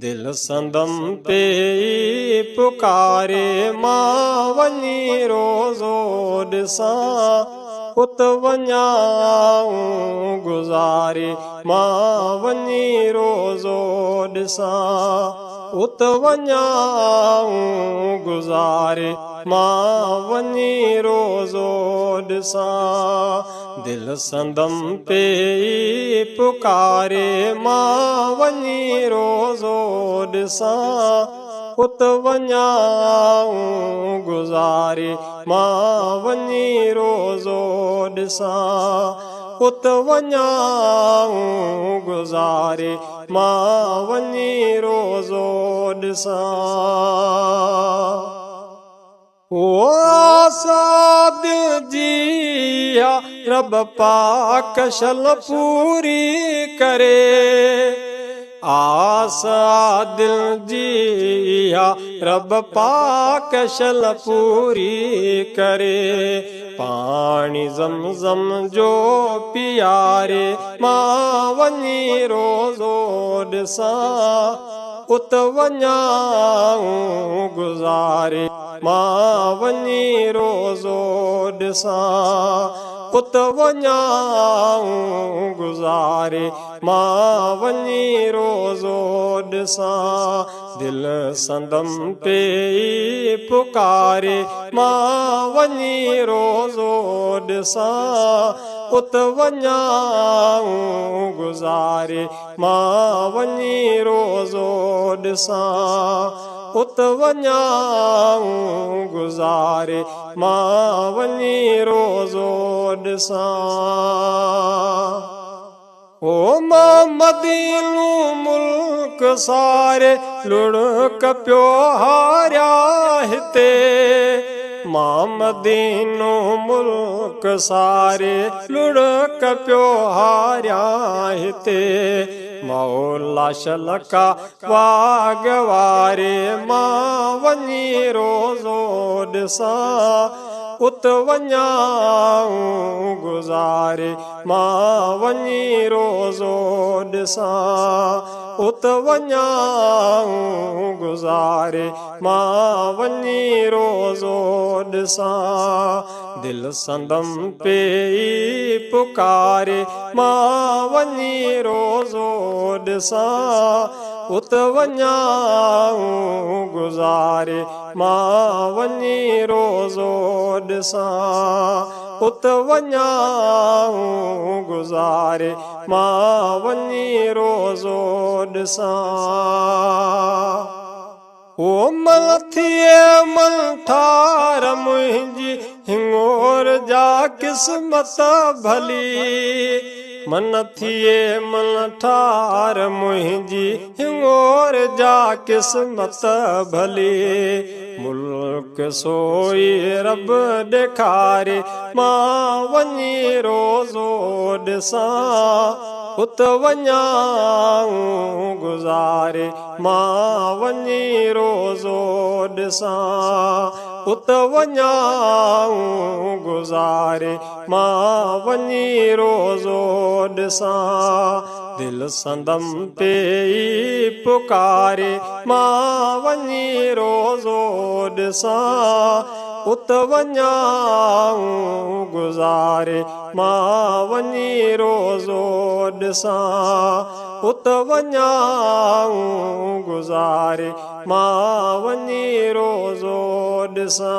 दिल संदम पे पुकारे मां वञी रोज़ो ॾिसां उत वञाऊं गुज़ारे मां वञी रोज़ो ॾिसां उत वञाऊं गुज़ारे मां वञी रोज़ो ॾिसां दिल संदम पे पुकारे मां वञी रोज़ो ॾिसां उत वञाऊं गुज़ारे मां वञी रोज़ो ॾिसां उत वञाऊं गुज़ारे मां वञी रोज़ो ॾिसां दिल जी रब पाक शल पूरी करे आसा दिल जी रब पाक शल पूरी करे पानी ज़मज़म जो पियारे मां वञी रोज़ो ॾिसां उत वञाऊं गुज़ारे मां वञी रोज़ो ॾिसां उत वञाऊं गुज़ारे मां वञी रोज़ो ॾिसां दिल संदम पे पुकारे मां वञी रोज़ो ॾिसां उत वञाऊं गुज़ारे मां वञी रोज़ो ॾिसां उत वञाऊं गुज़ारे मां वञी रोज़ो ॾिसां ओ मां मदीनो मुल्क सारे लुढ़क पियो हारिया हिते मां मदीनो मुल्क सारे लुढ़क पियो हारिया हिते मौला शलका वागवारे मां वञी रोज़ो ॾिसां उत वञाऊं गुज़ारे मां वञी रोज़ो ॾिसां उत वञाऊं गुज़ारे मां वञी रोज़ो ॾिसां दिल संदम पे पुकारे मां वञी रोज़ो ॾिसां उत वञाऊं गुज़ारे मां वञी रोज़ो ॾिसां उत वञाऊं गुज़ारे मां वञी रोज़ो ॾिसां ओ मल थिए मन ठार मुंहिंजी हिंगोर जा क़िस्मत भली मन थिए मन ठार मुंहिंजी हिंगोर जा क़िस्मत भली मुल्क सोई रब ॾेखारे मां वञी रोज़ो ॾिसां उत वञाऊं गुज़ारे मां वञी रोज़ो ॾिसां उत वञाऊं गुज़ारे मां वञी रोज़ो ॾिसां दिल संदम पे पुकारे मां वञी रोज़ो ॾिसां उत वञाऊं गुज़ारे मां वञी रोज़ो ॾिसां उत वञाऊं गुज़ारे मां वञी रोज़ो ॾिसां